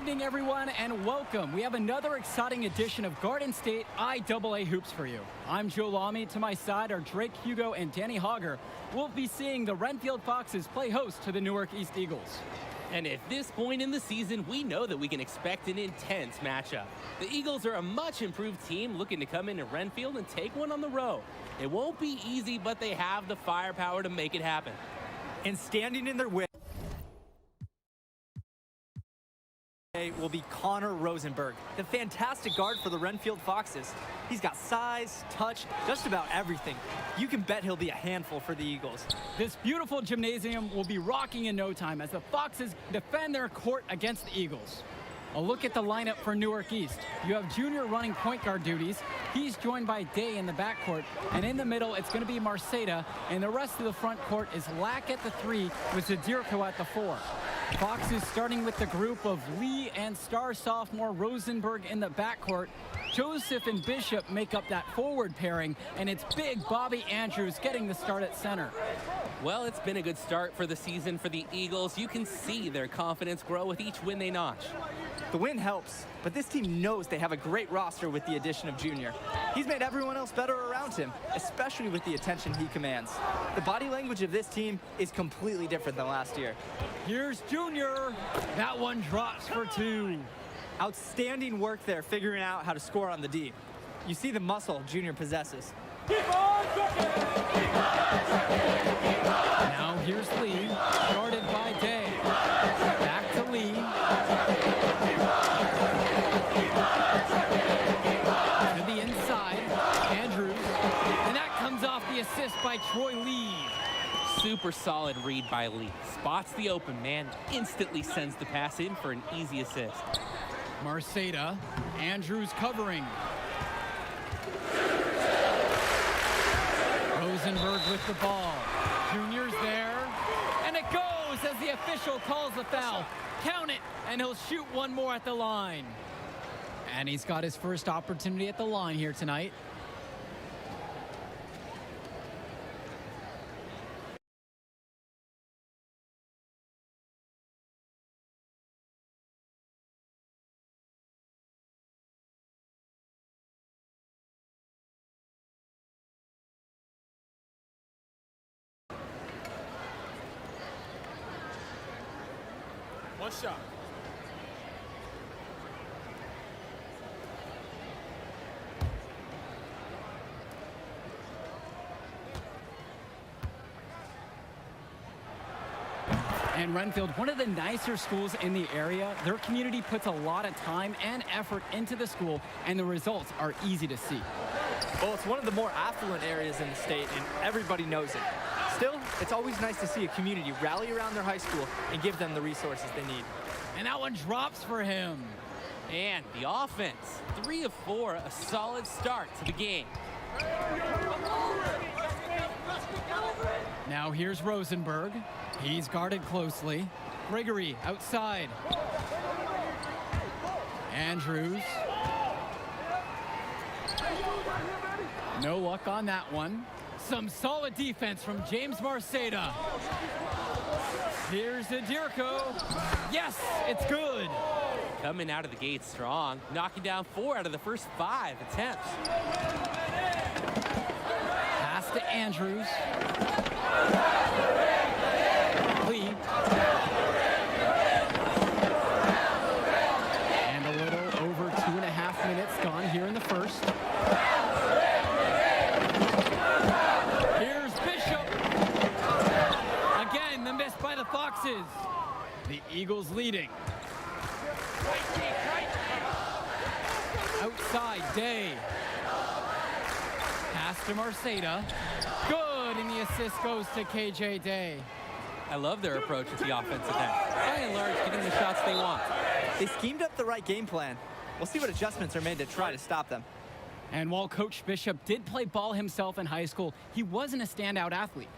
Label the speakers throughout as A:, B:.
A: evening, everyone, and welcome. We have another exciting edition of Garden State IAA Hoops for you. I'm Joe Lamy. To my side are Drake Hugo and Danny Hogger. We'll be seeing the Renfield Foxes play host to the Newark East Eagles.
B: And at this point in the season, we know that we can expect an intense matchup. The Eagles are a much improved team looking to come into Renfield and take one on the road. It won't be easy, but they have the firepower to make it happen.
C: And standing in their way will be Connor Rosenberg, the fantastic guard for the Renfield Foxes. He's got size, touch, just about everything. You can bet he'll be a handful for the Eagles.
A: This beautiful gymnasium will be rocking in no time as the Foxes defend their court against the Eagles. A look at the lineup for Newark East. You have Junior running point guard duties. He's joined by Day in the backcourt. And in the middle, it's going to be Marceda. And the rest of the front court is Lack at the 3 with Zadirko at the 4. Foxes starting with the group of Lee and star sophomore Rosenberg in the backcourt. Joseph and Bishop make up that forward pairing, and it's big Bobby Andrews getting the start at center.
B: Well, it's been a good start for the season for the Eagles. You can see their confidence grow with each win they notch.
C: The win helps, but this team knows they have a great roster with the addition of Junior. He's made everyone else better around him, especially with the attention he commands. The body language of this team is completely different than last year.
A: Here's Junior. That one drops for 2.
C: Outstanding work there figuring out how to score on the D. You see the muscle Junior possesses.
A: Now here's Lee, guarded by Day. Back to Lee. To the inside, Andrews. And that comes off the assist by Troy Lee.
B: Super solid read by Lee. Spots the open man, instantly sends the pass in for an easy assist.
A: Marceda, Andrews covering. Rosenberg with the ball. Junior's there, and it goes as the official calls the foul. Count it, and he'll shoot one more at the line. And he's got his first opportunity at the line here tonight.
D: One shot.
A: And Renfield, one of the nicer schools in the area. Their community puts a lot of time and effort into the school, and the results are easy to see.
C: Well, it's one of the more affluent areas in the state, and everybody knows it. Still, it's always nice to see a community rally around their high school and give them the resources they need.
A: And that one drops for him.
B: And the offense, 3 of 4, a solid start to the game.
A: Now here's Rosenberg. He's guarded closely. Gregory outside. Andrews. No luck on that one. Some solid defense from James Marceda. Here's Zadirko. Yes, it's good.
B: Coming out of the gate strong, knocking down 4 out of the first 5 attempts.
A: Pass to Andrews. Lee. And a little over 2.5 minutes gone here in the first. Here's Bishop. Again, the miss by the Foxes. The Eagles leading. Outside, Day. Pass to Marceda. Good, and the assist goes to KJ Day.
B: I love their approach at the offensive end. By and large, getting the shots they want.
C: They schemed up the right game plan. We'll see what adjustments are made to try to stop them.
A: And while Coach Bishop did play ball himself in high school, he wasn't a standout athlete.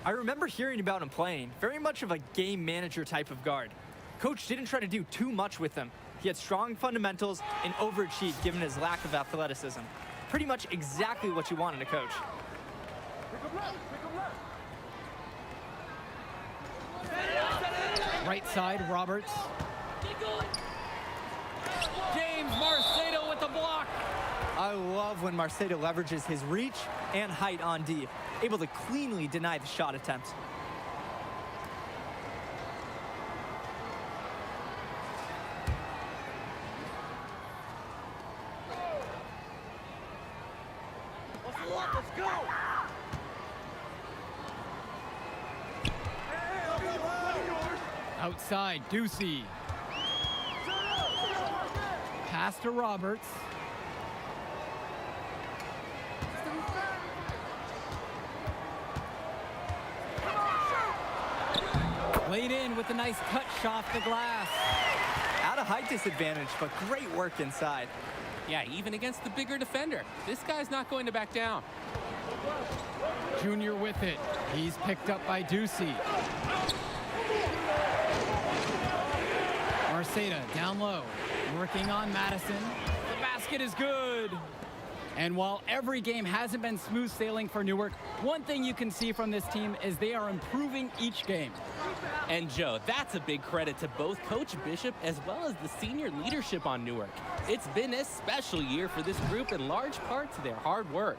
C: I remember hearing about him playing, very much of a game manager type of guard. Coach didn't try to do too much with him. He had strong fundamentals and overachieved given his lack of athleticism. Pretty much exactly what you want in a coach.
A: Right side, Roberts. James Marcedo with the block.
C: I love when Marcedo leverages his reach and height on D, able to cleanly deny the shot attempt.
D: Let's go.
A: Outside, Ducey. Pass to Roberts. Laid in with a nice cut shot off the glass.
C: At a height disadvantage, but great work inside.
B: Yeah, even against the bigger defender, this guy's not going to back down.
A: Junior with it. He's picked up by Ducey. Marceda down low, working on Madison. The basket is good. And while every game hasn't been smooth sailing for Newark, one thing you can see from this team is they are improving each game.
B: And Joe, that's a big credit to both Coach Bishop as well as the senior leadership on Newark. It's been a special year for this group in large part to their hard work.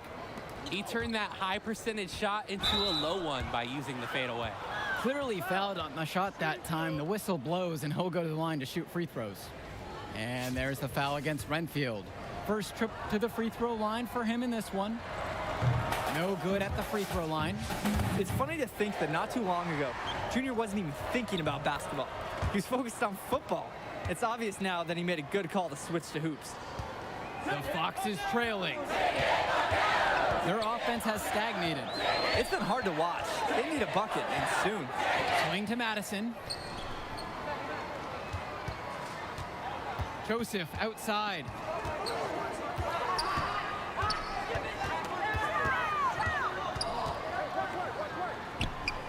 B: He turned that high percentage shot into a low one by using the fadeaway.
A: Clearly fouled on the shot that time. The whistle blows and he'll go to the line to shoot free throws. And there's the foul against Renfield. First trip to the free throw line for him in this one. No good at the free throw line.
C: It's funny to think that not too long ago, Junior wasn't even thinking about basketball. He was focused on football. It's obvious now that he made a good call to switch to hoops.
A: The Foxes trailing. Their offense has stagnated.
C: It's been hard to watch. They need a bucket, and soon.
A: Swing to Madison. Joseph outside.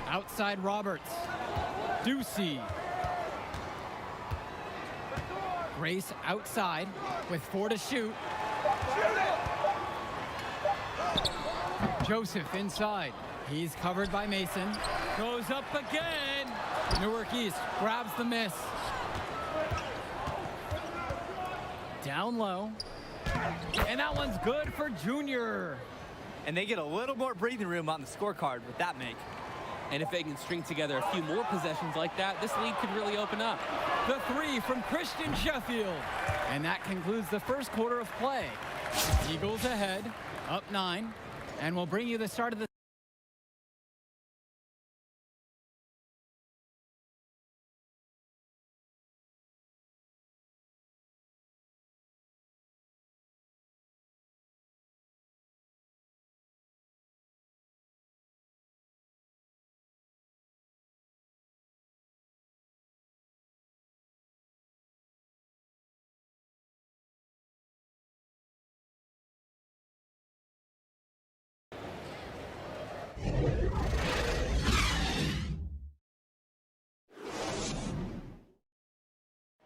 A: Outside Roberts. Ducey. Grace outside with 4 to shoot. Joseph inside. He's covered by Mason. Goes up again. Newark East grabs the miss. Down low. And that one's good for Junior.
C: And they get a little more breathing room on the scorecard with that make.
B: And if they can string together a few more possessions like that, this lead could really open up.
A: The 3 from Christian Sheffield. And that concludes the first quarter of play. Eagles ahead, up 9. And we'll bring you the start of the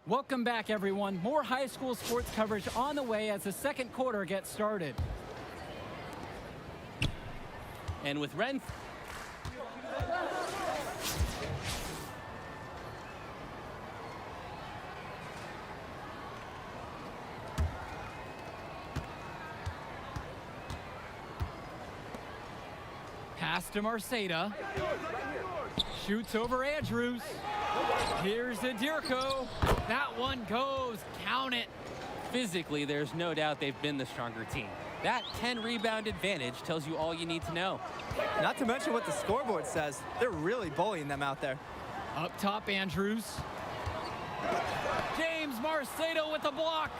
A: Welcome back, everyone. More high school sports coverage on the way as the second quarter gets started.
B: And with Ren...
A: Pass to Marceda. Shoots over Andrews. Here's Adirko. That one goes. Count it.
B: Physically, there's no doubt they've been the stronger team. That 10-rebound advantage tells you all you need to know.
C: Not to mention what the scoreboard says. They're really bullying them out there.
A: Up top, Andrews. James Marcedo with the block.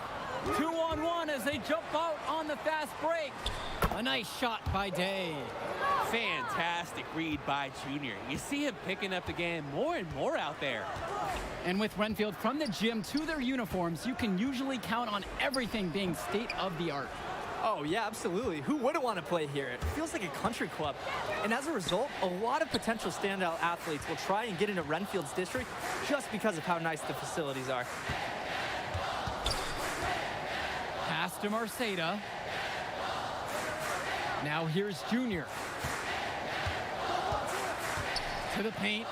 A: 2-on-1 as they jump out on the fast break. A nice shot by Day.
B: Fantastic read by Junior. You see him picking up the game more and more out there.
A: And with Renfield from the gym to their uniforms, you can usually count on everything being state of the art.
C: Oh, yeah, absolutely. Who wouldn't want to play here? It feels like a country club. And as a result, a lot of potential standout athletes will try and get into Renfield's district just because of how nice the facilities are.
A: Pass to Marceda. Now here's Junior. To the paint.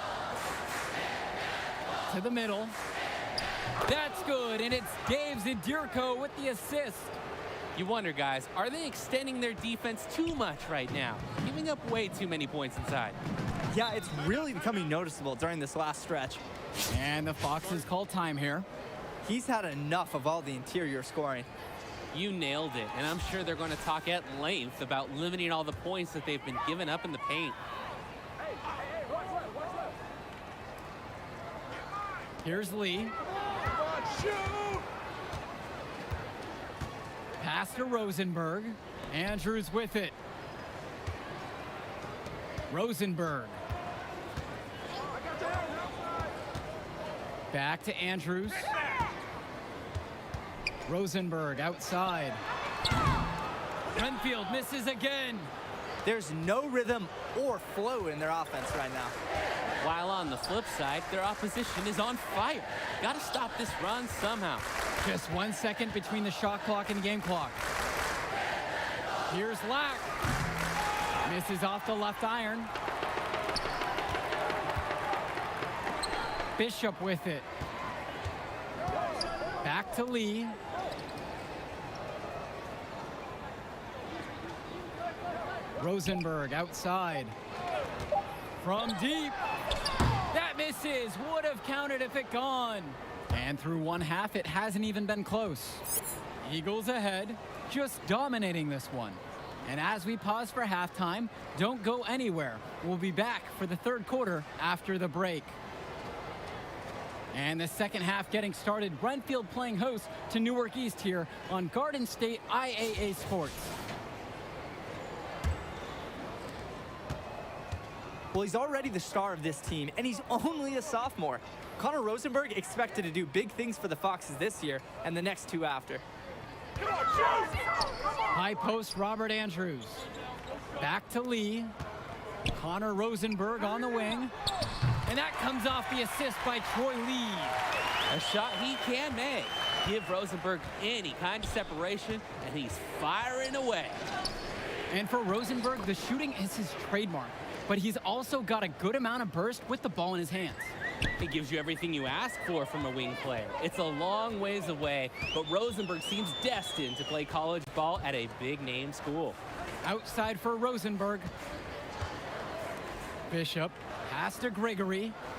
A: To the middle. That's good, and it's Dave Zadirko with the assist.
B: You wonder, guys, are they extending their defense too much right now? Giving up way too many points inside.
C: Yeah, it's really becoming noticeable during this last stretch.
A: And the Foxes call time here.
C: He's had enough of all the interior scoring.
B: You nailed it, and I'm sure they're going to talk at length about limiting all the points that they've been giving up in the paint.
A: Here's Lee. Pass to Rosenberg. Andrews with it. Rosenberg. Back to Andrews. Rosenberg outside. Renfield misses again.
C: There's no rhythm or flow in their offense right now.
B: While on the flip side, their opposition is on fire. Got to stop this run somehow.
A: Just 1 second between the shot clock and the game clock. Here's Lack. Misses off the left iron. Bishop with it. Back to Lee. Rosenberg outside. From deep. That misses. Would have counted if it gone. And through one half, it hasn't even been close. Eagles ahead, just dominating this one. And as we pause for halftime, don't go anywhere. We'll be back for the third quarter after the break. And the second half getting started. Renfield playing host to Newark East here on Garden State IAA Sports.
C: Well, he's already the star of this team, and he's only a sophomore. Connor Rosenberg expected to do big things for the Foxes this year and the next two after.
A: High post, Robert Andrews. Back to Lee. Connor Rosenberg on the wing. And that comes off the assist by Troy Lee.
B: A shot he can make. Give Rosenberg any kind of separation, and he's firing away.
A: And for Rosenberg, the shooting is his trademark. But he's also got a good amount of burst with the ball in his hands.
B: It gives you everything you ask for from a wing player. It's a long ways away, but Rosenberg seems destined to play college ball at a big-name school.
A: Outside for Rosenberg. Bishop pass to Gregory.